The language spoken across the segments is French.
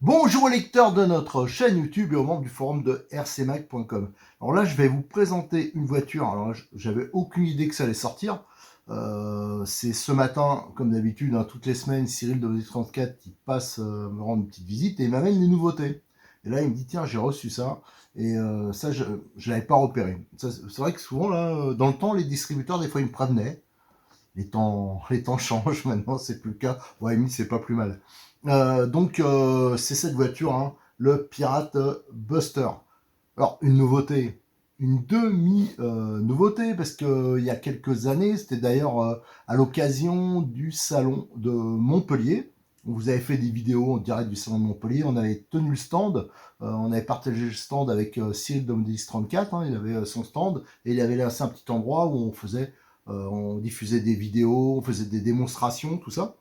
Bonjour aux lecteurs de notre chaîne YouTube et aux membres du forum de rcmac.com. Alors là, je vais vous présenter une voiture. Alors j'avais aucune idée que ça allait sortir. C'est ce matin, comme d'habitude, hein, toutes les semaines, Cyril de 34 qui passe me rendre une petite visite et il m'amène les nouveautés. Et là, il me dit, tiens, j'ai reçu ça. Et ça, je ne l'avais pas repéré. C'est vrai que souvent, là, dans le temps, les distributeurs, des fois, ils me prévenaient. Les temps changent maintenant, c'est plus le cas. Ouais, Emile, c'est pas plus mal. C'est cette voiture, hein, le Pirate Buster. Alors, une nouveauté, une demi-nouveauté, parce qu'il y a quelques années, c'était d'ailleurs à l'occasion du salon de Montpellier. Vous avez fait des vidéos en direct du salon de Montpellier, on avait tenu le stand, on avait partagé le stand avec Cyril Domodis 34, hein, il avait son stand, et il avait laissé un petit endroit où on diffusait des vidéos, on faisait des démonstrations, tout ça.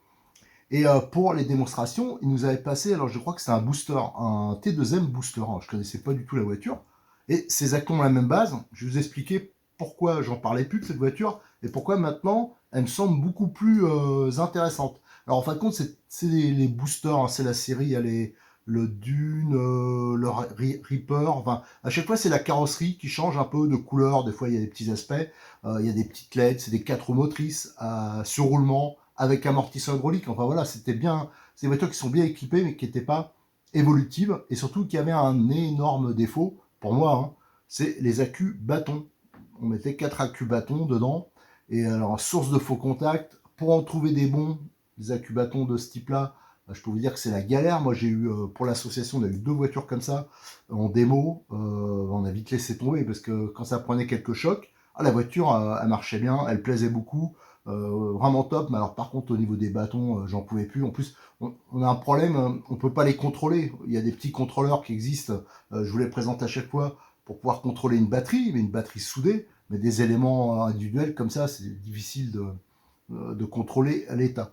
Et pour les démonstrations, il nous avait passé, alors je crois que c'est un booster, un T2M booster. Alors, je connaissais pas du tout la voiture. Et c'est exactement la même base. Je vais vous expliquer pourquoi j'en parlais plus de cette voiture et pourquoi maintenant elle me semble beaucoup plus intéressante. Alors en fin de compte, c'est les boosters, hein, c'est la série, il y a le Dune, le Reaper. Enfin, à chaque fois, c'est la carrosserie qui change un peu de couleur. Des fois, il y a des petits aspects. Il y a des petites LED, c'est des 4 roues motrices à surroulement avec amortisseur hydraulique. Enfin voilà, c'était bien. C'est des voitures qui sont bien équipées, mais qui n'étaient pas évolutives. Et surtout qui avaient un énorme défaut, pour moi, hein, c'est les accus bâtons. On mettait 4 accus bâtons dedans. Et alors, source de faux contact, pour en trouver des bons, des accus bâtons de ce type-là, je peux vous dire que c'est la galère. Moi, j'ai eu, pour l'association, on a eu 2 voitures comme ça en démo. On a vite laissé tomber parce que quand ça prenait quelques chocs, la voiture, elle marchait bien, elle plaisait beaucoup, vraiment top. Mais alors, par contre, au niveau des bâtons, j'en pouvais plus. En plus, on a un problème, on peut pas les contrôler. Il y a des petits contrôleurs qui existent. Je vous les présente à chaque fois pour pouvoir contrôler une batterie, mais une batterie soudée. Mais des éléments individuels comme ça, c'est difficile de contrôler à l'état.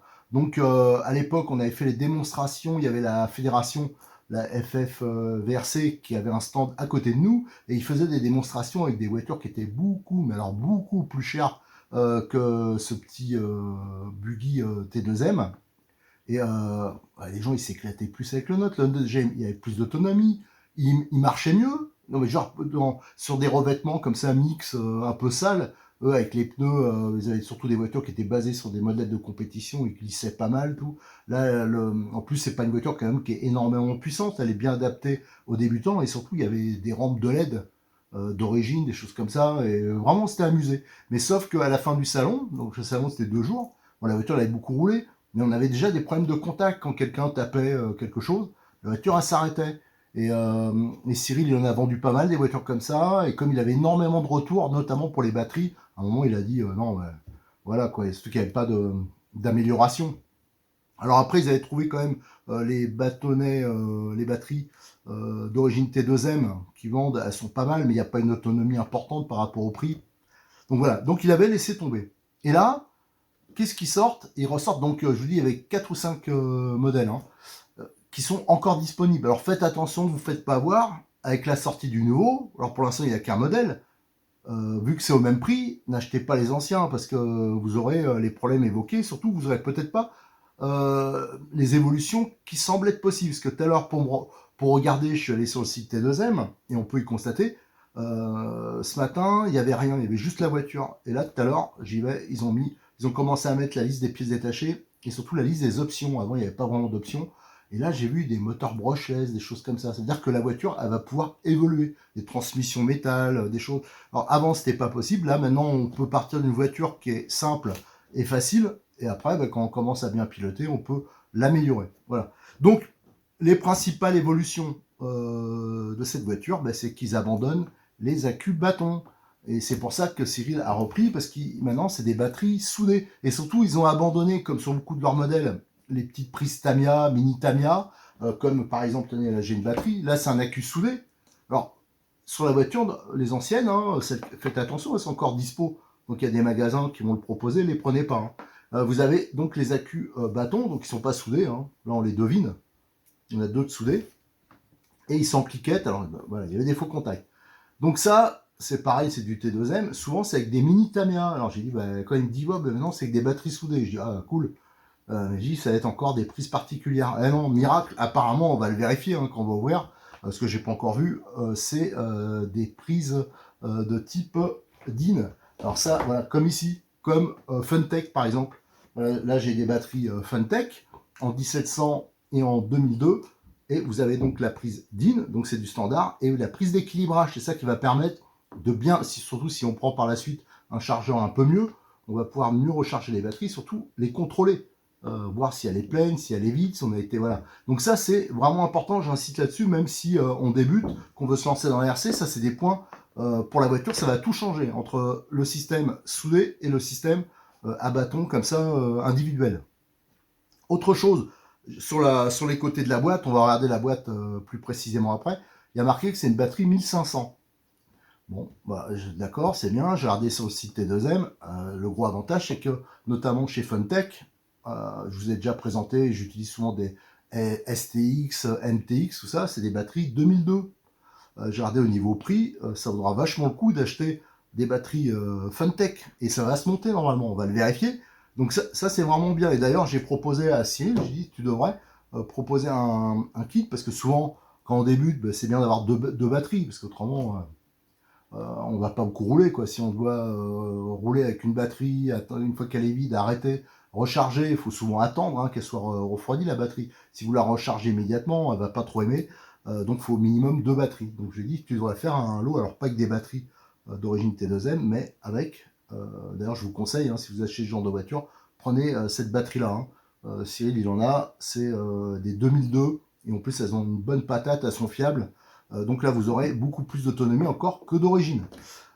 À l'époque, on avait fait les démonstrations. Il y avait la fédération, la FFVRC, qui avait un stand à côté de nous, et ils faisaient des démonstrations avec des voitures qui étaient beaucoup, mais alors beaucoup plus chères que ce petit buggy T2M. Et les gens, ils s'éclataient plus avec le nôtre. Le nôtre, il y avait plus d'autonomie, il marchait mieux. Non, mais genre, sur des revêtements comme ça, mix, un peu sales, eux, avec les pneus, ils avaient surtout des voitures qui étaient basées sur des modèles de compétition et qui glissaient pas mal, tout. Là, en plus, c'est pas une voiture quand même qui est énormément puissante, elle est bien adaptée aux débutants, et surtout, il y avait des rampes de LED d'origine, des choses comme ça, et vraiment, c'était amusé. Mais sauf qu'à la fin du salon, donc le salon, c'était 2 jours, bon, la voiture, elle avait beaucoup roulé, mais on avait déjà des problèmes de contact quand quelqu'un tapait quelque chose. La voiture, elle s'arrêtait. Et Cyril, il en a vendu pas mal des voitures comme ça. Et comme il avait énormément de retours, notamment pour les batteries, à un moment, il a dit non, voilà quoi. Surtout qu'il n'y avait pas d'amélioration. Alors après, ils avaient trouvé quand même les bâtonnets, les batteries d'origine T2M qui vendent, elles sont pas mal, mais il n'y a pas une autonomie importante par rapport au prix. Donc voilà. Donc il avait laissé tomber. Et là, qu'est-ce qui sortent? Ils ressortent donc, je vous dis, avec 4 ou 5 modèles, hein, qui sont encore disponibles. Alors faites attention, vous ne faites pas avoir avec la sortie du nouveau. Alors pour l'instant, il n'y a qu'un modèle. Vu que c'est au même prix, n'achetez pas les anciens parce que vous aurez les problèmes évoqués. Surtout, vous n'aurez peut-être pas les évolutions qui semblent être possibles. Parce que tout à l'heure, pour regarder, je suis allé sur le site T2M et on peut y constater. Ce matin, il n'y avait rien, il y avait juste la voiture. Et là, tout à l'heure, j'y vais, ils ont commencé à mettre la liste des pièces détachées et surtout la liste des options. Avant, il n'y avait pas vraiment d'options. Et là, j'ai vu des moteurs brushless, des choses comme ça. C'est-à-dire que la voiture, elle va pouvoir évoluer. Des transmissions métal, des choses. Alors, avant, c'était pas possible. Là, maintenant, on peut partir d'une voiture qui est simple et facile. Et après, quand on commence à bien piloter, on peut l'améliorer. Voilà. Donc, les principales évolutions de cette voiture, c'est qu'ils abandonnent les accus bâtons. Et c'est pour ça que Cyril a repris, parce que maintenant, c'est des batteries soudées. Et surtout, ils ont abandonné, comme sur beaucoup de leurs modèles, les petites prises Tamiya, mini Tamiya, comme par exemple, tenez, là j'ai une batterie, là c'est un accu soudé. Alors, sur la voiture, les anciennes, hein, faites attention, elles sont encore dispo. Donc il y a des magasins qui vont le proposer, les prenez pas. Hein. Vous avez donc les accus bâtons, donc ils sont pas soudés. Hein. Là on les devine. On a d'autres soudés. Et ils s'empliquettent. Alors voilà, il y avait des faux contacts. Donc ça, c'est pareil, c'est du T2M. Souvent c'est avec des mini Tamiya. Alors j'ai dit, quand il me dit, maintenant c'est avec des batteries soudées. Je dis, ah cool. Mais je dis, ça va être encore des prises particulières. Eh non, miracle, apparemment, on va le vérifier hein, quand on va ouvrir, ce que j'ai pas encore vu, c'est des prises de type DIN. Alors ça, voilà, comme ici, comme Funtech par exemple. Voilà, là, j'ai des batteries Funtech en 1700 et en 2002. Et vous avez donc la prise DIN, donc c'est du standard, et la prise d'équilibrage, c'est ça qui va permettre de bien, surtout si on prend par la suite un chargeur un peu mieux, on va pouvoir mieux recharger les batteries, surtout les contrôler. Voir si elle est pleine, si elle est vide, si on a été voilà. Donc ça c'est vraiment important, j'insiste là-dessus, même si on débute, qu'on veut se lancer dans la RC, ça c'est des points pour la voiture, ça va tout changer entre le système soudé et le système à bâton comme ça individuel. Autre chose, sur les côtés de la boîte, on va regarder la boîte plus précisément après, il y a marqué que c'est une batterie 1500. Bon, bah, d'accord, c'est bien, j'ai regardé sur le site T2M, le gros avantage c'est que, notamment chez Funtech, je vous ai déjà présenté, j'utilise souvent des STX, NTX, tout ça, c'est des batteries 2002. J'ai regardé au niveau prix, ça vaudra vachement le coup d'acheter des batteries Funtech, et ça va se monter normalement, on va le vérifier. Donc ça c'est vraiment bien, et d'ailleurs j'ai proposé à Cyril, j'ai dit tu devrais proposer un kit, parce que souvent quand on débute, bah, c'est bien d'avoir deux batteries, parce qu'autrement on va pas beaucoup rouler quoi. Si on doit rouler avec une batterie, attendre une fois qu'elle est vide, arrêter, recharger, il faut souvent attendre hein, qu'elle soit refroidie la batterie. Si vous la rechargez immédiatement, elle va pas trop aimer. Donc il faut au minimum deux batteries. Donc je dis que tu devrais faire un lot, alors pas avec des batteries d'origine T2M, mais avec, d'ailleurs je vous conseille, hein, si vous achetez ce genre de voiture, prenez cette batterie-là. Hein. Cyril il en a, c'est des 2002, et en plus elles ont une bonne patate, elles sont fiables. Donc là, vous aurez beaucoup plus d'autonomie encore que d'origine.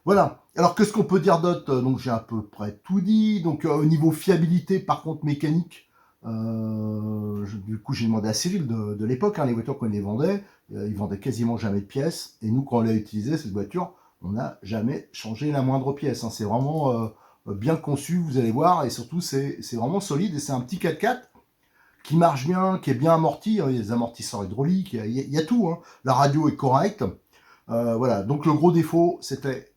Voilà. Alors, qu'est-ce qu'on peut dire d'autre? Donc, j'ai à peu près tout dit. Donc, au niveau fiabilité, par contre, mécanique, du coup, j'ai demandé à Cyril de l'époque, hein, les voitures qu'on les vendait, ils vendaient quasiment jamais de pièces. Et nous, quand on l'a utilisé, cette voiture, on n'a jamais changé la moindre pièce. Hein. C'est vraiment bien conçu, vous allez voir. Et surtout, c'est vraiment solide. Et c'est un petit 4x4 qui marche bien, qui est bien amorti, hein, il y a des amortisseurs hydrauliques, il y a tout, hein. La radio est correcte. Voilà, donc le gros défaut, c'était,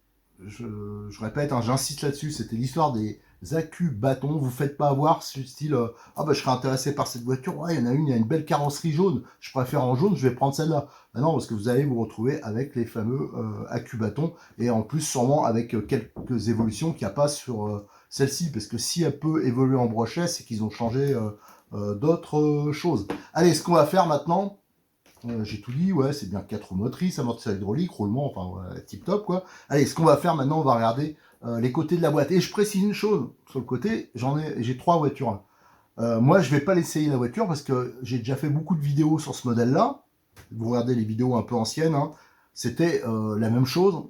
je répète, hein, j'insiste là-dessus, c'était l'histoire des accus bâtons. Vous faites pas avoir ce style, ah bah je serais intéressé par cette voiture, ouais, il y en a une, il y a une belle carrosserie jaune, je préfère en jaune, je vais prendre celle-là. Ah non, parce que vous allez vous retrouver avec les fameux accus bâtons, et en plus sûrement avec quelques évolutions qu'il n'y a pas sur celle-ci, parce que si elle peut évoluer en brochet, c'est qu'ils ont changé d'autres choses. Allez, ce qu'on va faire maintenant, j'ai tout dit, ouais, c'est bien 4 roues motrices, amortisseur hydraulique, roulement, enfin, ouais, tip top, quoi. Allez, ce qu'on va faire maintenant, on va regarder les côtés de la boîte. Et je précise une chose, sur le côté, j'ai 3 voitures. Moi, je vais pas l'essayer la voiture, parce que j'ai déjà fait beaucoup de vidéos sur ce modèle-là. Vous regardez les vidéos un peu anciennes, hein. C'était la même chose,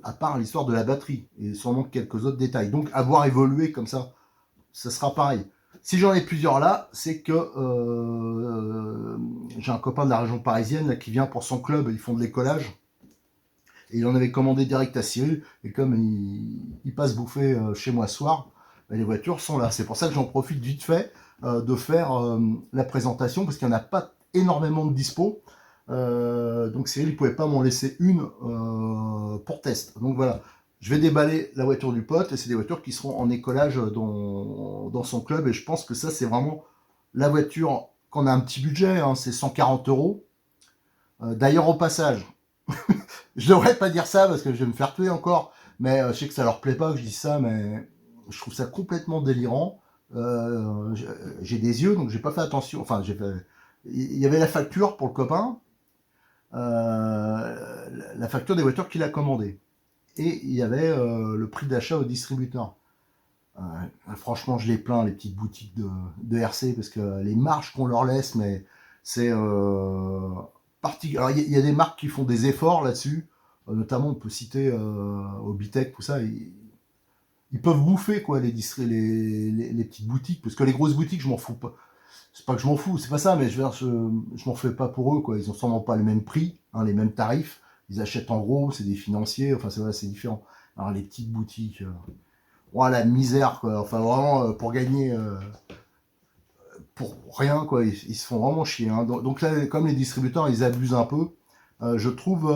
à part l'histoire de la batterie, et sûrement quelques autres détails. Donc, avoir évolué comme ça sera pareil. Si j'en ai plusieurs là, c'est que j'ai un copain de la région parisienne là, qui vient pour son club, ils font de l'écolage. Et il en avait commandé direct à Cyril. Et comme il passe bouffer chez moi ce soir, bah, les voitures sont là. C'est pour ça que j'en profite vite fait de faire la présentation, parce qu'il n'y en a pas énormément de dispo. Donc Cyril ne pouvait pas m'en laisser une pour test. Donc voilà, je vais déballer la voiture du pote, et c'est des voitures qui seront en écolage dans son club, et je pense que ça c'est vraiment la voiture qu'on a un petit budget, hein, c'est 140 euros. D'ailleurs au passage, je devrais pas dire ça parce que je vais me faire tuer encore, mais je sais que ça leur plaît pas que je dise ça, mais je trouve ça complètement délirant. J'ai des yeux, donc j'ai pas fait attention, enfin il y avait la facture pour le copain, la facture des voitures qu'il a commandées. Et il y avait le prix d'achat au distributeur. Franchement, je les plains, les petites boutiques de RC, parce que les marges qu'on leur laisse, mais c'est particulier. Alors, il y a des marques qui font des efforts là-dessus, notamment on peut citer Obitech, tout ça. Ils peuvent bouffer quoi, les petites boutiques, parce que les grosses boutiques, je m'en fous pas. C'est pas que je m'en fous, c'est pas ça, mais je m'en fais pas pour eux, quoi. Ils ont sûrement pas le même prix, hein, les mêmes tarifs. Ils achètent en gros, c'est des financiers, enfin c'est différent. Alors les petites boutiques, oh, la misère, quoi. Enfin vraiment, pour gagner, pour rien, quoi. Ils se font vraiment chier. Hein. Donc là, comme les distributeurs, ils abusent un peu, je trouve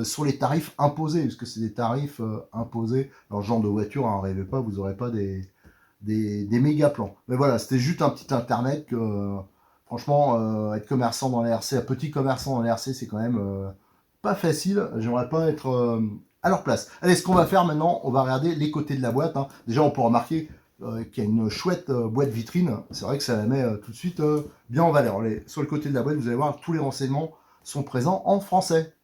sur les tarifs imposés, parce que c'est des tarifs imposés. Alors genre de voiture, hein, rêvez pas, vous aurez pas des méga plans. Mais voilà, c'était juste un petit internet que, franchement, être commerçant dans les RC, un petit commerçant dans les RC, c'est quand même pas facile. J'aimerais pas être à leur place. Allez, ce qu'on va faire maintenant, on va regarder les côtés de la boîte, hein. Déjà, on peut remarquer qu'il y a une chouette boîte vitrine. C'est vrai que ça la met tout de suite bien en valeur. Sur le côté de la boîte, vous allez voir, tous les renseignements sont présents en français.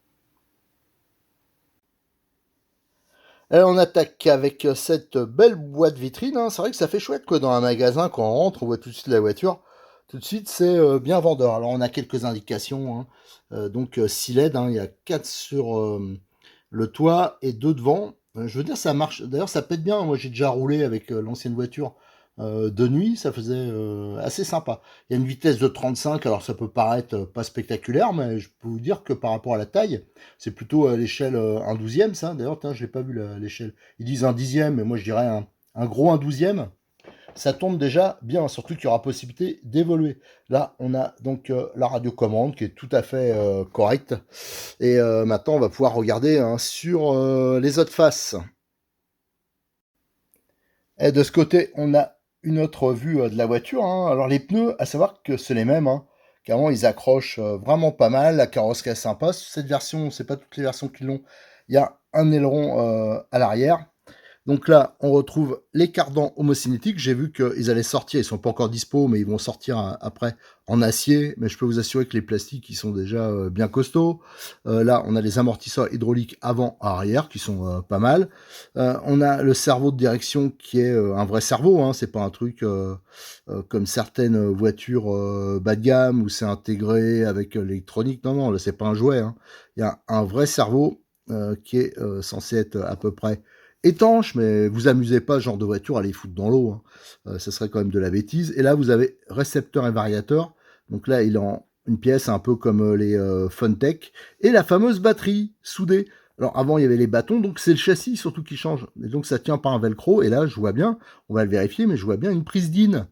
Et on attaque avec cette belle boîte vitrine, hein. C'est vrai que ça fait chouette quoi, dans un magasin, quand on rentre, on voit tout de suite la voiture. Tout de suite, c'est bien vendeur. Alors, on a quelques indications, hein. Donc, 6 LED, hein. Il y a 4 sur le toit et 2 devant. Je veux dire, ça marche. D'ailleurs, ça pète bien. Moi, j'ai déjà roulé avec l'ancienne voiture de nuit. Ça faisait assez sympa. Il y a une vitesse de 35. Alors, ça peut paraître pas spectaculaire, mais je peux vous dire que par rapport à la taille, c'est plutôt à l'échelle 1/12e, ça. D'ailleurs, je l'ai pas vu l'échelle. Ils disent 1/10e, mais moi, je dirais un gros 1/12e. Ça tourne déjà bien, surtout qu'il y aura possibilité d'évoluer. Là, on a donc la radiocommande qui est tout à fait correcte. Et maintenant, on va pouvoir regarder hein, sur les autres faces. Et de ce côté, on a une autre vue de la voiture, hein. Alors les pneus, à savoir que c'est les mêmes, hein. Carrément, ils accrochent vraiment pas mal. La carrosserie est sympa. Cette version, c'est pas toutes les versions qui l'ont. Il y a un aileron à l'arrière. Donc là, on retrouve les cardans homocinétiques. J'ai vu qu'ils allaient sortir, ils sont pas encore dispo, mais ils vont sortir après en acier. Mais je peux vous assurer que les plastiques, ils sont déjà bien costauds. Là, on a les amortisseurs hydrauliques avant-arrière qui sont pas mal. On a le cerveau de direction qui est un vrai cerveau. Hein, c'est pas un truc comme certaines voitures bas de gamme où c'est intégré avec l'électronique. Non, non, là, c'est pas un jouet. Hein. Il y a un vrai cerveau qui est censé être à peu près étanche, mais vous amusez pas, ce genre de voiture, à les foutre dans l'eau. Hein. Ça serait quand même de la bêtise. Et là, vous avez récepteur et variateur. Donc là, il est en une pièce un peu comme les Funtech. Et la fameuse batterie soudée. Alors avant, il y avait les bâtons, donc c'est le châssis surtout qui change. Et donc ça tient par un velcro. Et là, je vois bien, on va le vérifier, mais je vois bien une prise DIN.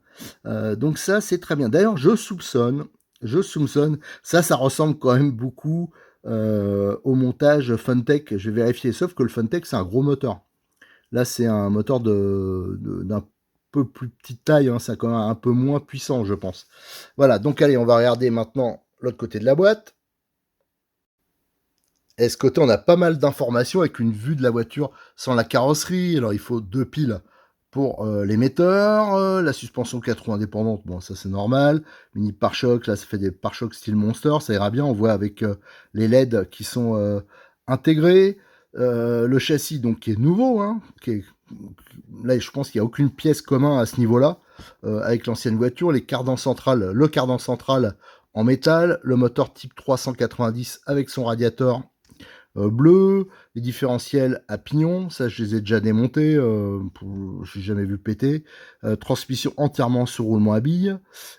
Donc ça, c'est très bien. D'ailleurs, je soupçonne, ça ressemble quand même beaucoup au montage Funtech. Je vais vérifier, sauf que le Funtech, c'est un gros moteur. Là, c'est un moteur d'un peu plus petite taille, hein, c'est quand même un peu moins puissant, je pense. Voilà, donc allez, on va regarder maintenant l'autre côté de la boîte. Et ce côté, on a pas mal d'informations avec une vue de la voiture sans la carrosserie. Alors, il faut 2 piles pour l'émetteur, la suspension 4 roues indépendante, bon, ça c'est normal. Mini pare-choc, là, ça fait des pare-chocs style Monster, ça ira bien. On voit avec les LED qui sont intégrés. Le châssis, donc, qui est nouveau, hein, là, je pense qu'il n'y a aucune pièce commune à ce niveau-là, avec l'ancienne voiture. Le cardan central en métal, le moteur type 390 avec son radiateur bleu, les différentiels à pignon, ça je les ai déjà démontés, je n'ai jamais vu péter, transmission entièrement sur roulement à billes,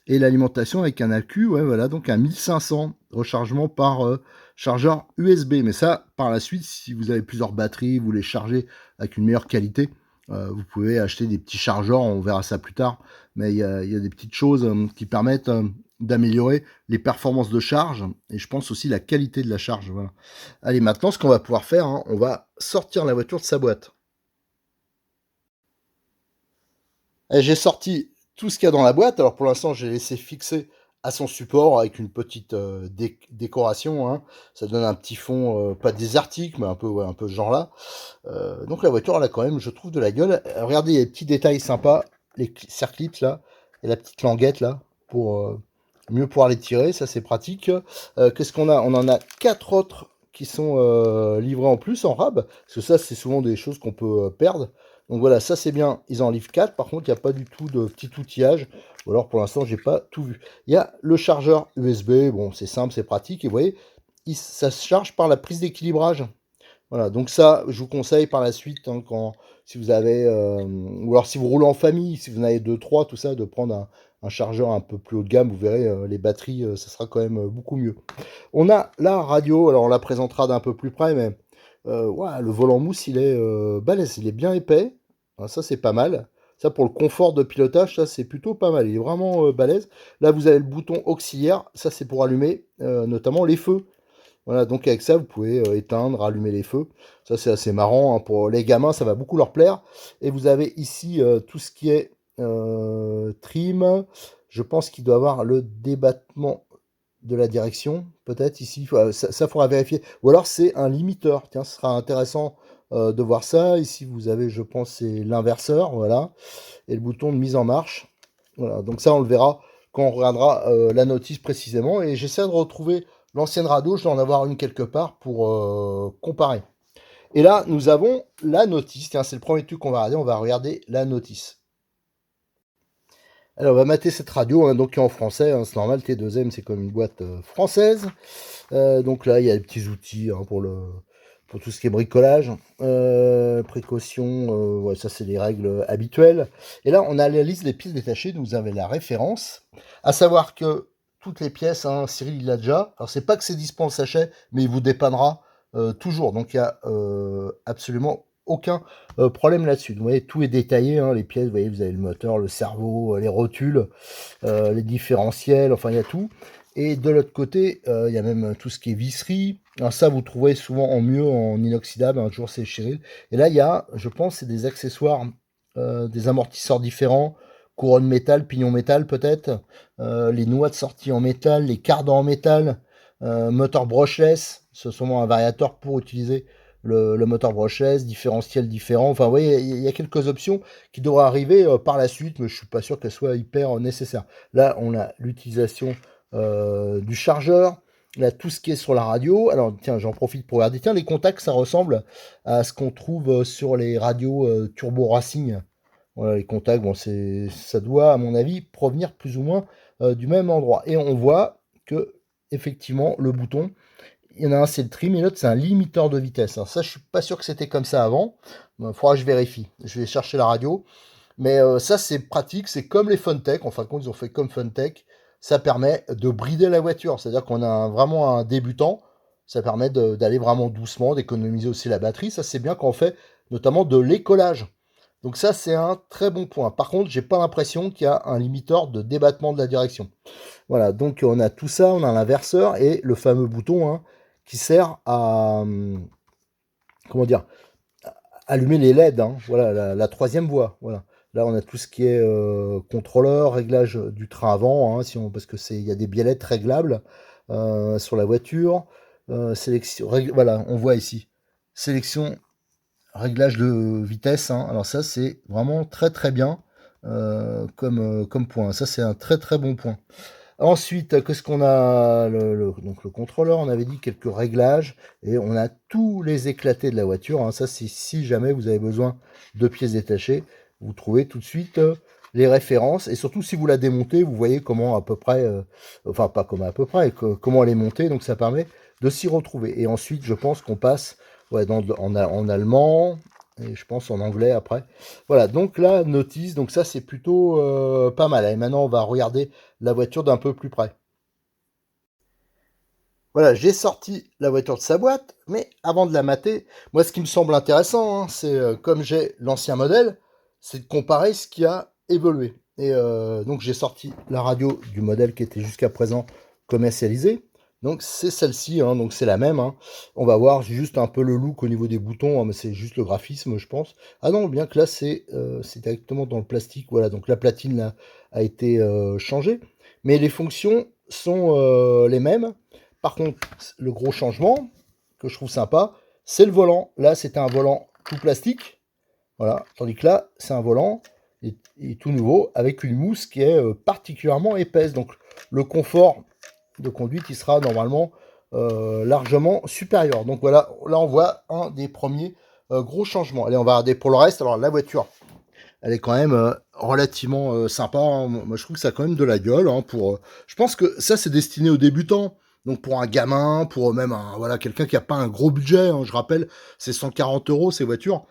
et l'alimentation avec un accu, ouais voilà, donc un 1500 rechargement par chargeur USB, mais ça, par la suite, si vous avez plusieurs batteries, vous les chargez avec une meilleure qualité, vous pouvez acheter des petits chargeurs, on verra ça plus tard, mais il y a des petites choses qui permettent d'améliorer les performances de charge, et je pense aussi la qualité de la charge, voilà. Allez, maintenant, ce qu'on va pouvoir faire, hein, on va sortir la voiture de sa boîte. J'ai sorti tout ce qu'il y a dans la boîte. Alors, pour l'instant, j'ai laissé fixer à son support avec une petite décoration. Hein. Ça donne un petit fond, pas désertique, mais un peu ce genre-là. Donc, la voiture, elle a quand même, je trouve, de la gueule. Regardez, il y a des petits détails sympas. Les circlips, là, et la petite languette, là, pour mieux pouvoir les tirer. Ça, c'est pratique. Qu'est-ce qu'on a? On en a 4 autres qui sont livrés en plus en rab, parce que ça, c'est souvent des choses qu'on peut perdre. Donc voilà, ça c'est bien, ils en livrent 4. Par contre, il n'y a pas du tout de petit outillage. Ou alors pour l'instant, j'ai pas tout vu. Il y a le chargeur USB. Bon, c'est simple, c'est pratique. Et vous voyez, ça se charge par la prise d'équilibrage. Voilà, donc ça, je vous conseille par la suite, hein, si vous avez, ou alors si vous roulez en famille, si vous en avez 2, 3, tout ça, de prendre un chargeur un peu plus haut de gamme. Vous verrez, les batteries, ça sera quand même beaucoup mieux. On a la radio, alors on la présentera d'un peu plus près, mais ouais, le volant mousse, il est balèze, il est bien épais. Ah, ça, c'est pas mal. Ça, pour le confort de pilotage, ça, c'est plutôt pas mal. Il est vraiment balèze. Là, vous avez le bouton auxiliaire. Ça, c'est pour allumer notamment les feux. Voilà, donc avec ça, vous pouvez éteindre, allumer les feux. Ça, c'est assez marrant. Hein. Pour les gamins, ça va beaucoup leur plaire. Et vous avez ici tout ce qui est trim, je pense qu'il doit avoir le débattement de la direction, peut-être ici, ça faudra vérifier. Ou alors c'est un limiteur, tiens, ce sera intéressant de voir ça. Ici vous avez, je pense, c'est l'inverseur, voilà, et le bouton de mise en marche. Voilà, donc ça on le verra quand on regardera la notice précisément. Et j'essaie de retrouver l'ancienne radio, je dois en avoir une quelque part pour comparer. Et là, nous avons la notice. Tiens, c'est le premier truc qu'on va regarder. On va regarder la notice. Alors, on va mater cette radio, hein, donc qui est en français. Hein, c'est normal, T2M, c'est comme une boîte française. Donc là, il y a des petits outils hein, pour tout ce qui est bricolage. Précaution, ouais, ça c'est les règles habituelles. Et là, on a la liste des pièces détachées. Vous avez la référence. À savoir que toutes les pièces, hein, Cyril il l'a déjà. Alors, c'est pas que c'est dispo en sachet, mais il vous dépannera toujours. Donc, il n'y a absolument aucun problème là-dessus. Vous voyez, tout est détaillé. Hein, les pièces, vous voyez, vous avez le moteur, le cerveau, les rotules, les différentiels, enfin, il y a tout. Et de l'autre côté, il y a même tout ce qui est visserie. Alors ça, vous trouverez souvent en mieux en inoxydable, hein, toujours c'est Cheryl. Et là, il y a, je pense, c'est des accessoires, des amortisseurs différents, couronne métal, pignon métal peut-être, les noix de sortie en métal, les cardans en métal, moteur brushless, ce sont un variateur pour utiliser le moteur brushless, différentiel différent. Enfin, vous voyez, il y a quelques options qui devraient arriver par la suite, mais je suis pas sûr qu'elles soient hyper nécessaires. Là, on a l'utilisation du chargeur, là tout ce qui est sur la radio. Alors tiens, j'en profite pour regarder. Tiens, les contacts, ça ressemble à ce qu'on trouve sur les radios Turbo Racing. Voilà, les contacts, bon, ça doit, à mon avis, provenir plus ou moins du même endroit. Et on voit que effectivement, le bouton, il y en a un, c'est le trim, et l'autre, c'est un limiteur de vitesse. Alors ça, je suis pas sûr que c'était comme ça avant. Il faudra que je vérifie. Je vais chercher la radio. Mais ça, c'est pratique. C'est comme les Funtech. En fin de compte, ils ont fait comme Funtech. Ça permet de brider la voiture. C'est-à-dire qu'on a vraiment un débutant. Ça permet d'aller vraiment doucement, d'économiser aussi la batterie. Ça, c'est bien quand on fait notamment de l'écolage. Donc ça, c'est un très bon point. Par contre, j'ai pas l'impression qu'il y a un limiteur de débattement de la direction. Voilà, donc on a tout ça, on a l'inverseur et le fameux bouton hein, qui sert à comment dire, allumer les LED. Hein. Voilà, la troisième voie. Voilà. Là, on a tout ce qui est contrôleur, réglage du train avant, hein, parce que il y a des biellettes réglables sur la voiture. Sélection, voilà, on voit ici. Sélection, réglage de vitesse. Hein. Alors ça, c'est vraiment très très bien comme point. Ça, c'est un très très bon point. Ensuite, qu'est-ce qu'on a donc le contrôleur, on avait dit quelques réglages et on a tous les éclatés de la voiture. Hein. Ça, c'est si jamais vous avez besoin de pièces détachées, vous trouvez tout de suite les références et surtout si vous la démontez, vous voyez comment à peu près, enfin pas comment à peu près, comment elle est montée. Donc ça permet de s'y retrouver. Et ensuite, je pense qu'on passe ouais, en allemand et je pense en anglais après. Voilà, donc la notice, donc ça c'est plutôt pas mal. Et maintenant, on va regarder la voiture d'un peu plus près. Voilà, j'ai sorti la voiture de sa boîte, mais avant de la mater, moi ce qui me semble intéressant, hein, c'est comme j'ai l'ancien modèle, c'est de comparer ce qui a évolué. Et donc j'ai sorti la radio du modèle qui était jusqu'à présent commercialisé. Donc c'est celle-ci, hein, donc c'est la même. Hein. On va voir juste un peu le look au niveau des boutons, hein, mais c'est juste le graphisme, je pense. Ah non, bien que là c'est directement dans le plastique. Voilà, donc la platine là, a été changée, mais les fonctions sont les mêmes. Par contre, le gros changement que je trouve sympa, c'est le volant. Là, c'était un volant tout plastique. Voilà. Tandis que là, c'est un volant et tout nouveau avec une mousse qui est particulièrement épaisse. Donc, le confort de conduite, il sera normalement largement supérieur. Donc, voilà. Là, on voit un des premiers gros changements. Allez, on va regarder pour le reste. Alors, la voiture, elle est quand même relativement sympa. Hein. Moi, je trouve que ça a quand même de la gueule. Hein, je pense que ça, c'est destiné aux débutants. Donc pour un gamin, pour même voilà, quelqu'un qui n'a pas un gros budget, hein, je rappelle, c'est 140 € ces voitures,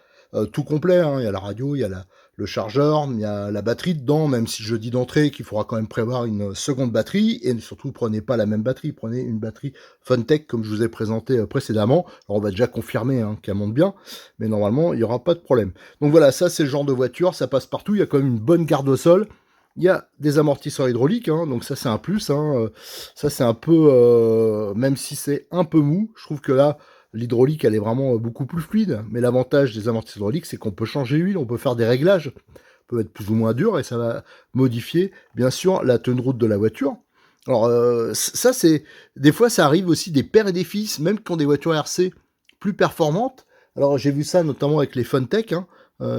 tout complet, hein, il y a la radio, il y a le chargeur, il y a la batterie dedans, même si je dis d'entrée qu'il faudra quand même prévoir une seconde batterie, et surtout prenez pas la même batterie, prenez une batterie Funtech comme je vous ai présenté précédemment. Alors on va déjà confirmer hein, qu'elle monte bien, mais normalement il n'y aura pas de problème. Donc voilà, ça c'est le genre de voiture, ça passe partout, il y a quand même une bonne garde au sol. Il y a des amortisseurs hydrauliques, hein, donc ça c'est un plus. Hein, ça c'est un peu, même si c'est un peu mou, je trouve que là, l'hydraulique elle est vraiment beaucoup plus fluide. Mais l'avantage des amortisseurs hydrauliques, c'est qu'on peut changer l'huile, on peut faire des réglages peuvent être plus ou moins dures, et ça va modifier, bien sûr, la tenue de route de la voiture. Alors, ça, c'est... Des fois, ça arrive aussi des pères et des fils, même qui ont des voitures RC plus performantes. Alors, j'ai vu ça notamment avec les Funtech, hein,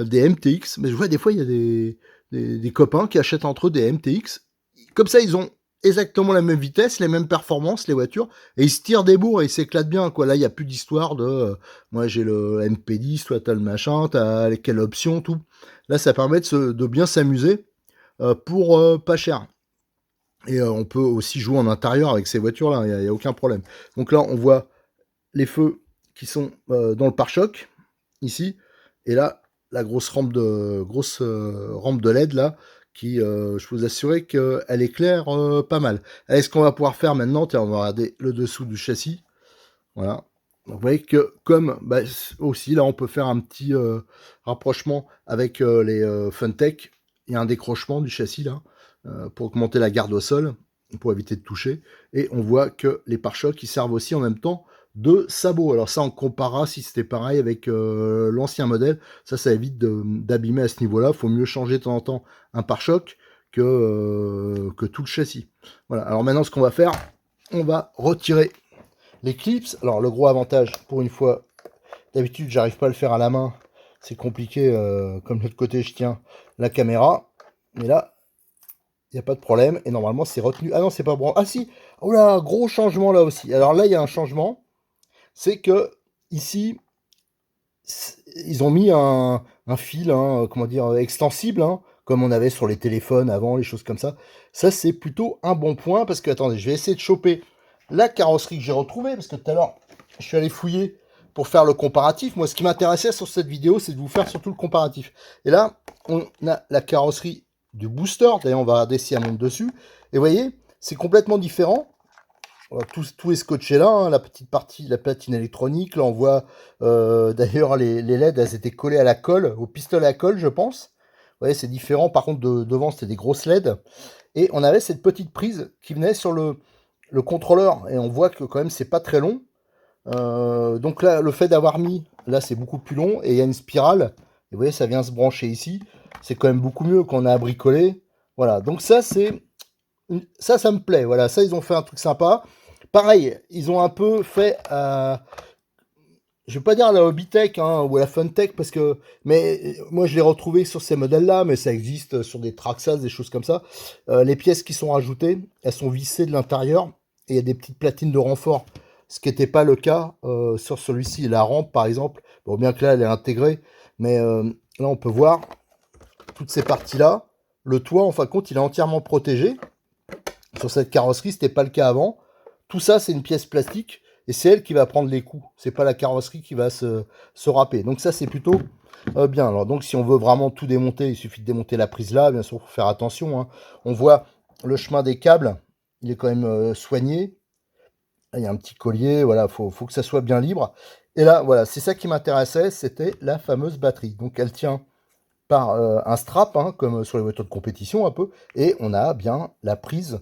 des MTX, mais je vois des fois, il y a des copains qui achètent entre eux des MTX. Comme ça, ils ont exactement la même vitesse, les mêmes performances, les voitures, et ils se tirent des bourres et ils s'éclatent bien, quoi. Là, il n'y a plus d'histoire de moi j'ai le MP10, toi t'as le machin, t'as quelle option, tout. Là, ça permet de bien s'amuser pour pas cher. Et on peut aussi jouer en intérieur avec ces voitures-là, il n'y a aucun problème. Donc là, on voit les feux qui sont dans le pare-choc, ici, et là, la grosse rampe de LED, là, qui, je peux vous assurer qu'elle éclaire pas mal. Allez, ce qu'on va pouvoir faire maintenant, tiens, on va regarder le dessous du châssis. Voilà. Donc, vous voyez que comme bah, aussi là on peut faire un petit rapprochement avec les Funtech. Il y a un décrochement du châssis là pour augmenter la garde au sol, pour éviter de toucher. Et on voit que les pare-chocs ils servent aussi en même temps de sabots. Alors ça on comparera si c'était pareil avec l'ancien modèle. Ça évite d'abîmer à ce niveau-là. Il faut mieux changer de temps en temps un pare-choc que tout le châssis. Voilà. Alors maintenant ce qu'on va faire, on va retirer les clips. Alors le gros avantage, pour une fois, d'habitude j'arrive pas à le faire à la main, c'est compliqué, comme de l'autre côté je tiens la caméra, mais là il n'y a pas de problème, et normalement c'est retenu. Ah non, c'est pas bon. Ah si, oh là, gros changement là aussi. Alors là il y a un changement, c'est que ici ils ont mis un fil, hein, comment dire, extensible, hein, comme on avait sur les téléphones avant, les choses comme ça. Ça c'est plutôt un bon point, parce que attendez, je vais essayer de choper la carrosserie que j'ai retrouvée, parce que tout à l'heure, je suis allé fouiller pour faire le comparatif. Moi, ce qui m'intéressait sur cette vidéo, c'est de vous faire surtout le comparatif. Et là, on a la carrosserie du booster. D'ailleurs, on va regarder si elle monte dessus. Et vous voyez, c'est complètement différent. Tout est scotché là, hein, la petite partie, la platine électronique. Là, on voit d'ailleurs les LED, elles étaient collées à la colle, au pistolet à colle, je pense. Vous voyez, c'est différent. Par contre, devant, c'était des grosses LED. Et on avait cette petite prise qui venait sur le contrôleur, et on voit que quand même c'est pas très long. Donc là, le fait d'avoir mis, là c'est beaucoup plus long, et il y a une spirale, et vous voyez ça vient se brancher ici, c'est quand même beaucoup mieux qu'on a à bricoler. Voilà, donc ça ça me plaît, voilà, ça ils ont fait un truc sympa. Pareil, ils ont un peu fait je vais pas dire la Hobbytech, hein, ou la Funtech, parce que, mais moi je l'ai retrouvé sur ces modèles-là, mais ça existe sur des Traxxas, des choses comme ça. Les pièces qui sont rajoutées, elles sont vissées de l'intérieur, et il y a des petites platines de renfort, ce qui n'était pas le cas sur celui-ci. La rampe, par exemple, bon, bien que là elle est intégrée, mais là on peut voir toutes ces parties-là. Le toit, en fin de compte, il est entièrement protégé. Sur cette carrosserie, c'était pas le cas avant. Tout ça, c'est une pièce plastique. Et c'est elle qui va prendre les coups. C'est pas la carrosserie qui va se râper. Donc ça, c'est plutôt bien. Alors donc, si on veut vraiment tout démonter, il suffit de démonter la prise là. Bien sûr, il faut faire attention, hein. On voit le chemin des câbles. Il est quand même soigné. Là, il y a un petit collier. Voilà, faut que ça soit bien libre. Et là, voilà, c'est ça qui m'intéressait. C'était la fameuse batterie. Donc, elle tient par un strap, hein, comme sur les voitures de compétition un peu. Et on a bien la prise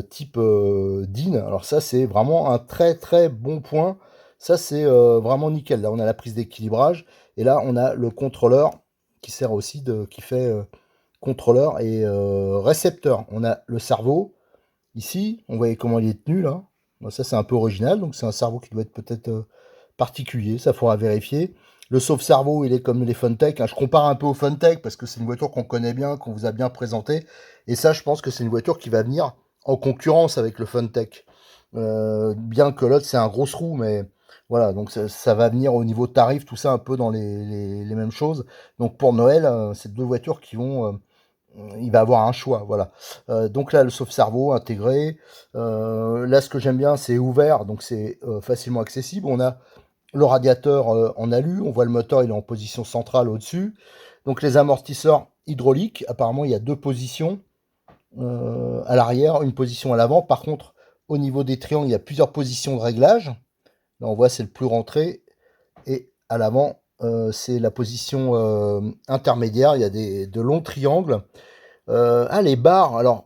type DIN. Alors ça, c'est vraiment un très très bon point. Ça, c'est vraiment nickel. Là, on a la prise d'équilibrage. Et là, on a le contrôleur qui sert aussi qui fait contrôleur et récepteur. On a le cerveau. Ici, on voyait comment il est tenu là. Bon, ça, c'est un peu original. Donc, c'est un cerveau qui doit être peut-être particulier. Ça, faudra vérifier. Le sauve-cerveau, il est comme les Funtech, hein. Je compare un peu aux Funtech parce que c'est une voiture qu'on connaît bien, qu'on vous a bien présentée. Et ça, je pense que c'est une voiture qui va venir en concurrence avec le Funtech. Bien que l'autre, c'est un gros roue, mais voilà, donc ça va venir au niveau tarif, tout ça un peu dans les mêmes choses. Donc pour Noël, c'est deux voitures qui vont... il va avoir un choix, voilà. Donc là, le sauve-cerveau intégré. Là, ce que j'aime bien, c'est ouvert, donc c'est facilement accessible. On a le radiateur en alu, on voit le moteur, il est en position centrale au-dessus. Donc les amortisseurs hydrauliques, apparemment il y a deux positions à l'arrière, une position à l'avant. Par contre, au niveau des triangles, il y a plusieurs positions de réglage. Là on voit c'est le plus rentré, et à l'avant c'est la position intermédiaire, il y a de longs triangles. Les barres, alors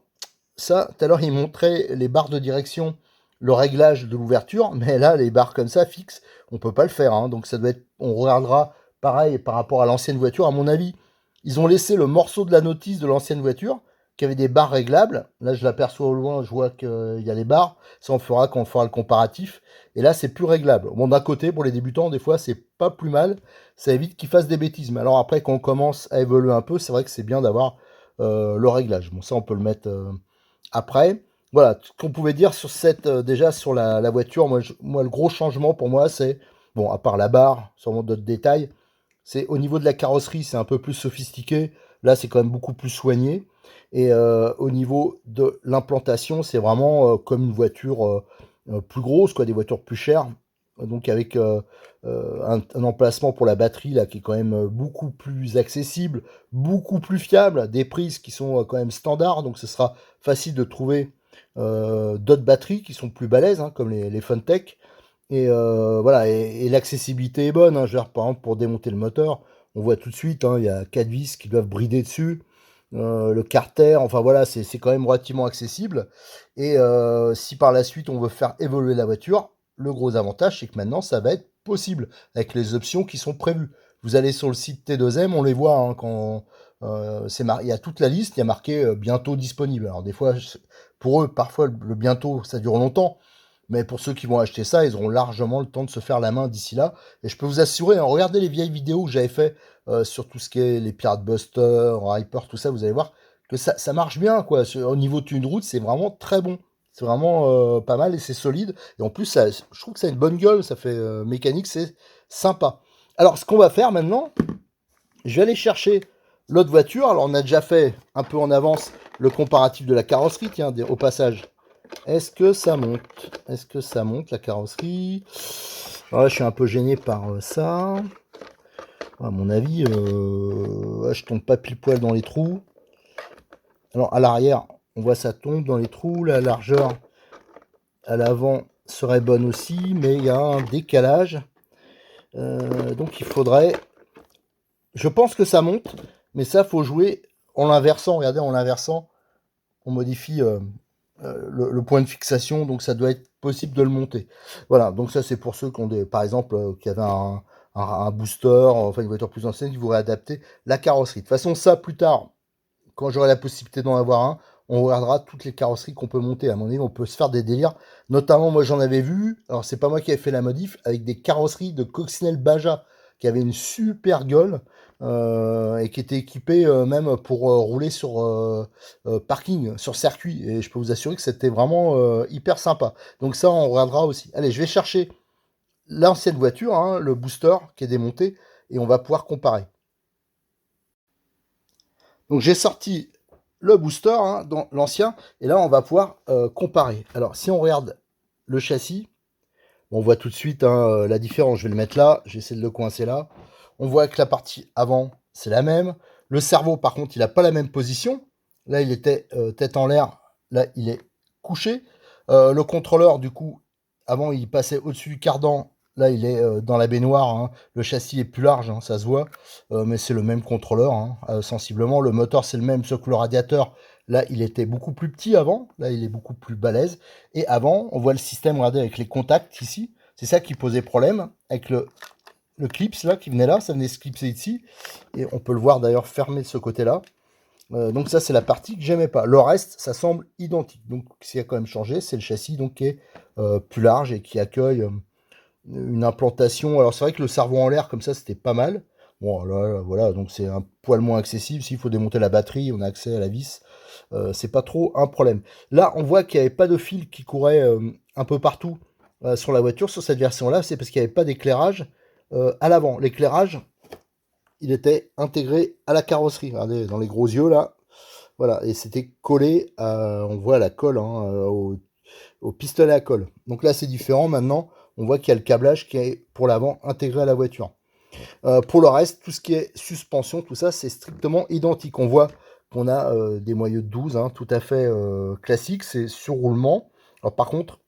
ça, tout à l'heure il montrait les barres de direction, le réglage de l'ouverture, mais là les barres comme ça fixes, on peut pas le faire, hein. Donc ça doit être, on regardera pareil par rapport à l'ancienne voiture. À mon avis, Ils ont laissé le morceau de la notice de l'ancienne voiture, qui avait des barres réglables. Là, je l'aperçois au loin, je vois qu'il y a les barres. Ça, on fera quand on fera le comparatif. Et là, c'est plus réglable. Bon, d'un côté, pour les débutants, des fois, c'est pas plus mal. Ça évite qu'ils fassent des bêtises. Mais alors après, quand on commence à évoluer un peu, c'est vrai que c'est bien d'avoir le réglage. Bon, ça, on peut le mettre après. Voilà, tout ce qu'on pouvait dire sur cette, déjà sur la voiture. Moi, le gros changement pour moi, c'est, bon, à part la barre, sûrement d'autres détails, c'est au niveau de la carrosserie, c'est un peu plus sophistiqué. Là, c'est quand même beaucoup plus soigné. Et au niveau de l'implantation, c'est vraiment comme une voiture plus grosse, quoi, des voitures plus chères. Donc avec un emplacement pour la batterie là qui est quand même beaucoup plus accessible, beaucoup plus fiable, des prises qui sont quand même standards, donc ce sera facile de trouver d'autres batteries qui sont plus balèzes, hein, comme les Funtech. Et voilà, et l'accessibilité est bonne, hein. Je veux dire, par exemple, pour démonter le moteur, on voit tout de suite, hein, il y a 4 vis qui doivent brider dessus. Le carter, enfin voilà, c'est quand même relativement accessible. Et si par la suite on veut faire évoluer la voiture, le gros avantage, c'est que maintenant ça va être possible avec les options qui sont prévues. Vous allez sur le site T2M, on les voit, hein, quand il y a toute la liste, il y a marqué bientôt disponible. Alors des fois, pour eux, parfois le bientôt, ça dure longtemps. Mais pour ceux qui vont acheter ça, ils auront largement le temps de se faire la main d'ici là. Et je peux vous assurer, hein, regardez les vieilles vidéos que j'avais fait sur tout ce qui est les Pirate Buster, Hyper, tout ça, vous allez voir que ça marche bien, quoi. Au niveau de une route, c'est vraiment très bon. C'est vraiment pas mal et c'est solide. Et en plus, je trouve que ça a une bonne gueule, ça fait mécanique, c'est sympa. Alors, ce qu'on va faire maintenant, je vais aller chercher l'autre voiture. Alors, on a déjà fait un peu en avance le comparatif de la carrosserie, tiens, au passage. Est-ce que ça monte? Est-ce que ça monte la carrosserie? Alors là, je suis un peu gêné par ça. À mon avis, je tombe pas pile poil dans les trous. Alors à l'arrière, on voit ça tombe dans les trous. La largeur à l'avant serait bonne aussi, mais il y a un décalage. Donc il faudrait... Je pense que ça monte, mais ça, faut jouer en l'inversant. Regardez, en l'inversant, on modifie le point de fixation, donc ça doit être possible de le monter. Voilà, donc ça c'est pour ceux qui ont des, par exemple, qui avaient un booster, enfin une voiture plus ancienne, qui voudraient adapter la carrosserie. De toute façon, ça plus tard, quand j'aurai la possibilité d'en avoir un, on regardera toutes les carrosseries qu'on peut monter. À mon avis, on peut se faire des délires. Notamment, moi j'en avais vu, alors c'est pas moi qui avais fait la modif, avec des carrosseries de Coccinelle Baja, qui avaient une super gueule, et qui étaient équipées même pour rouler sur parking, sur circuit. Et je peux vous assurer que c'était vraiment hyper sympa. Donc ça, on regardera aussi. Allez, je vais chercher l'ancienne voiture, hein, le booster qui est démonté, et on va pouvoir comparer. Donc j'ai sorti le booster, hein, dans l'ancien, et là on va pouvoir comparer. Alors si on regarde le châssis, on voit tout de suite, hein, la différence. Je vais le mettre là, j'essaie de le coincer là. On voit que la partie avant, c'est la même. Le cerveau, par contre, il n'a pas la même position. Là, il était tête en l'air. Là, il est couché. Le contrôleur, du coup, avant, il passait au-dessus du cardan. Là, il est dans la baignoire, hein. Le châssis est plus large, hein, ça se voit. Mais c'est le même contrôleur, hein, sensiblement. Le moteur, c'est le même, sauf que le radiateur, là, il était beaucoup plus petit avant. Là, il est beaucoup plus balèze. Et avant, on voit le système, regardez, avec les contacts ici. C'est ça qui posait problème. Avec le clips, là, qui venait là. Ça venait se clipser ici. Et on peut le voir, d'ailleurs, fermé de ce côté-là. Donc ça, c'est la partie que j'aimais pas. Le reste, ça semble identique. Donc, ce qui a quand même changé, c'est le châssis donc, qui est plus large et qui accueille une implantation. Alors, c'est vrai que le cerveau en l'air, comme ça, c'était pas mal. Bon, là, voilà, donc c'est un poil moins accessible. S'il faut démonter la batterie, on a accès à la vis. C'est pas trop un problème. Là, on voit qu'il n'y avait pas de fil qui courait un peu partout sur la voiture. Sur cette version-là, c'est parce qu'il n'y avait pas d'éclairage à l'avant. L'éclairage, il était intégré à la carrosserie. Regardez, dans les gros yeux, là. Voilà, et c'était collé, on voit la colle, hein, au pistolet à colle. Donc là, c'est différent. Maintenant, on voit qu'il y a le câblage qui est, pour l'avant, intégré à la voiture. Pour le reste, tout ce qui est suspension, tout ça, c'est strictement identique. On voit qu'on a des moyeux de 12, hein, tout à fait classique, c'est sur roulement. Alors par contre,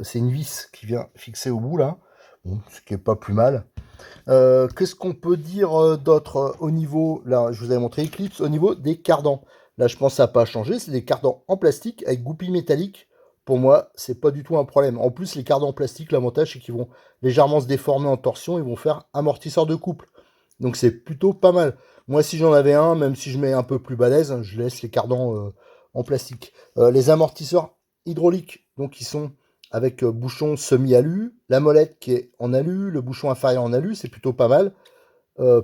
c'est une vis qui vient fixer au bout là, bon, ce qui est pas plus mal. Qu'est-ce qu'on peut dire d'autre au niveau, là je vous avais montré Eclipse, au niveau des cardans. Là je pense que ça n'a pas changé, c'est des cardans en plastique avec goupilles métalliques. Pour moi, c'est pas du tout un problème. En plus, les cardans en plastique, l'avantage c'est qu'ils vont légèrement se déformer en torsion, ils vont faire amortisseur de couple. Donc c'est plutôt pas mal. Moi, si j'en avais un, même si je mets un peu plus balèze, je laisse les cardans en plastique. Les amortisseurs hydrauliques, donc ils sont avec bouchon semi-alu, la molette qui est en alu, le bouchon inférieur en alu, c'est plutôt pas mal.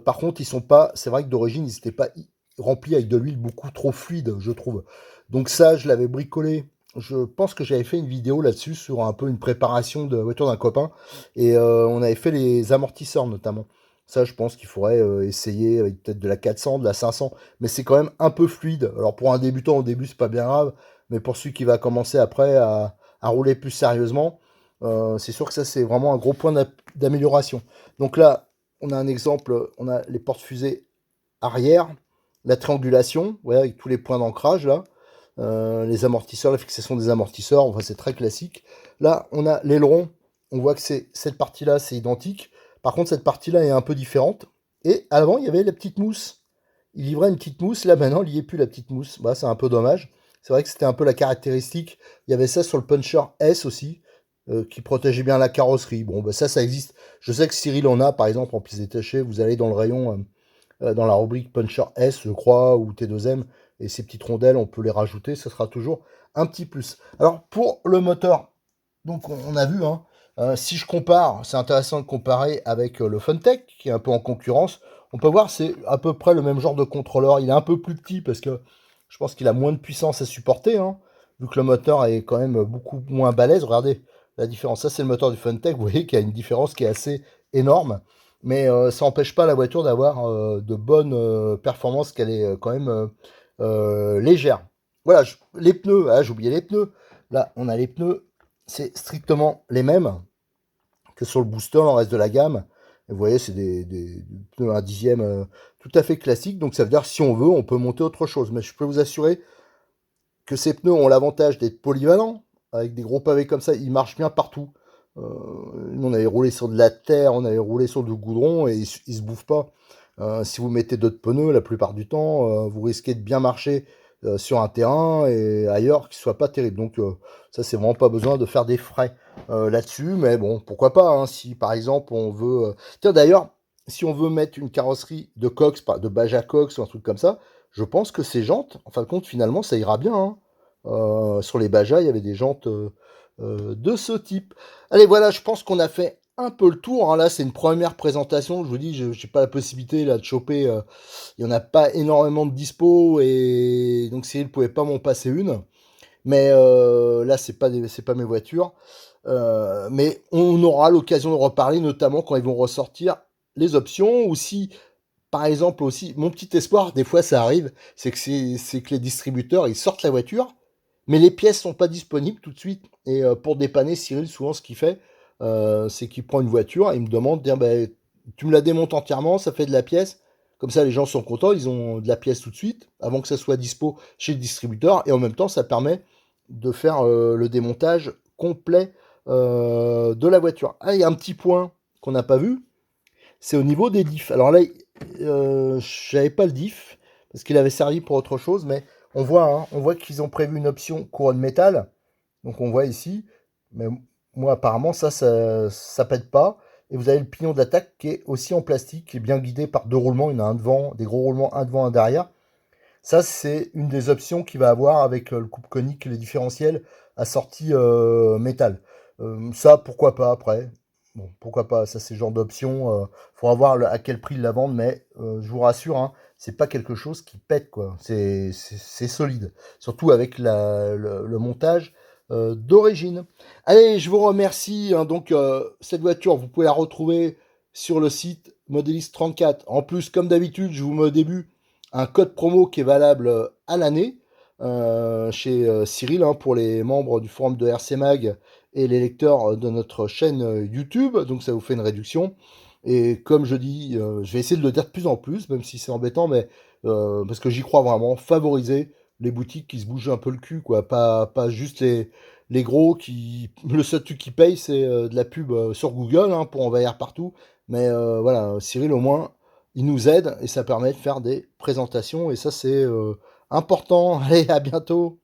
Par contre, ils sont pas, c'est vrai que d'origine, ils n'étaient pas remplis avec de l'huile beaucoup trop fluide, je trouve. Donc ça, je l'avais bricolé. Je pense que j'avais fait une vidéo là-dessus sur un peu une préparation de voiture d'un copain. Et on avait fait les amortisseurs notamment. Ça, je pense qu'il faudrait essayer avec peut-être de la 400, de la 500. Mais c'est quand même un peu fluide. Alors pour un débutant au début, c'est pas bien grave. Mais pour celui qui va commencer après à rouler plus sérieusement, c'est sûr que ça, c'est vraiment un gros point d'amélioration. Donc là, on a un exemple, on a les portes-fusées arrière, la triangulation, ouais, avec tous les points d'ancrage là, les amortisseurs, la fixation des amortisseurs, enfin c'est très classique. Là, on a l'aileron, on voit que c'est cette partie-là, c'est identique. Par contre, cette partie-là est un peu différente. Et à l'avant, il y avait la petite mousse. Il livrait une petite mousse. Là, maintenant, il n'y est plus la petite mousse. Bah, c'est un peu dommage. C'est vrai que c'était un peu la caractéristique. Il y avait ça sur le Puncher S aussi, qui protégeait bien la carrosserie. Bon, bah, ça existe. Je sais que Cyril en a, par exemple, en pièces détachées. Vous allez dans le rayon, dans la rubrique Puncher S, je crois, ou T2M, et ces petites rondelles, on peut les rajouter. Ce sera toujours un petit plus. Alors, pour le moteur, donc on a vu, hein, si je compare, c'est intéressant de comparer avec le Funtech, qui est un peu en concurrence. On peut voir, c'est à peu près le même genre de contrôleur. Il est un peu plus petit parce que je pense qu'il a moins de puissance à supporter, hein, vu que le moteur est quand même beaucoup moins balèze. Regardez la différence. Ça, c'est le moteur du Funtech. Vous voyez qu'il y a une différence qui est assez énorme. Mais ça n'empêche pas la voiture d'avoir de bonnes performances, qu'elle est quand même légère. Voilà, les pneus, j'ai oublié les pneus. Là, on a les pneus, c'est strictement les mêmes que sur le booster, le reste de la gamme. Et vous voyez, c'est des pneus à 1/10 tout à fait classique. Donc ça veut dire si on veut, on peut monter autre chose. Mais je peux vous assurer que ces pneus ont l'avantage d'être polyvalents. Avec des gros pavés comme ça, ils marchent bien partout. Nous, on avait roulé sur de la terre, on avait roulé sur du goudron et ils se bouffent pas. Si vous mettez d'autres pneus, la plupart du temps, vous risquez de bien marcher sur un terrain et ailleurs qui soit pas terrible. Donc ça, c'est vraiment pas besoin de faire des frais là-dessus. Mais bon, pourquoi pas, hein, si par exemple on veut... Tiens, d'ailleurs, si on veut mettre une carrosserie de Cox, de Baja Cox ou un truc comme ça, je pense que ces jantes, en fin de compte, finalement, ça ira bien, hein. Sur les Baja, il y avait des jantes de ce type. Allez, voilà, je pense qu'on a fait un peu le tour, hein. Là, c'est une première présentation. Je vous dis, je n'ai pas la possibilité là, de choper. Il n'y en a pas énormément de dispo. Et donc, si vous ne pouvez pas m'en passer une. Mais là, c'est pas mes voitures. Mais on aura l'occasion de reparler, notamment quand ils vont ressortir les options. Ou si, par exemple, aussi, mon petit espoir, des fois ça arrive, c'est que les distributeurs, ils sortent la voiture, mais les pièces sont pas disponibles tout de suite. Et pour dépanner Cyril, souvent ce qu'il fait, c'est qu'il prend une voiture et il me demande, dire, ben, tu me la démontes entièrement, ça fait de la pièce. Comme ça, les gens sont contents, ils ont de la pièce tout de suite, avant que ça soit dispo chez le distributeur. Et en même temps, ça permet de faire le démontage complet de la voiture. Ah, il y a un petit point qu'on n'a pas vu, c'est au niveau des diffs. Alors là, j'avais pas le diff, parce qu'il avait servi pour autre chose, mais on voit qu'ils ont prévu une option couronne métal. Donc on voit ici, mais moi apparemment ça pète pas. Et vous avez le pignon d'attaque qui est aussi en plastique, qui est bien guidé par deux roulements. Il y en a un devant, des gros roulements, un devant, un derrière. Ça, c'est une des options qu'il va avoir avec le coupe conique, les différentiels assortis métal. Ça, pourquoi pas après. Bon, pourquoi pas, ça c'est le genre d'option. Faudra voir à quel prix ils la vendent, mais je vous rassure, hein, c'est pas quelque chose qui pète, quoi. C'est solide. Surtout avec le montage d'origine. Allez, je vous remercie, hein. Donc, cette voiture, vous pouvez la retrouver sur le site Modelist 34. En plus, comme d'habitude, je vous mets au début un code promo qui est valable à l'année chez Cyril, hein, pour les membres du forum de RC Mag et les lecteurs de notre chaîne YouTube. Donc ça vous fait une réduction. Et comme je dis, je vais essayer de le dire de plus en plus, même si c'est embêtant, mais parce que j'y crois vraiment, favoriser les boutiques qui se bougent un peu le cul, quoi. Pas juste les gros qui... Le seul truc qui paye, c'est de la pub sur Google, hein, pour envahir partout. Mais voilà, Cyril, au moins, il nous aide et ça permet de faire des présentations. Et ça, c'est important. Allez, à bientôt.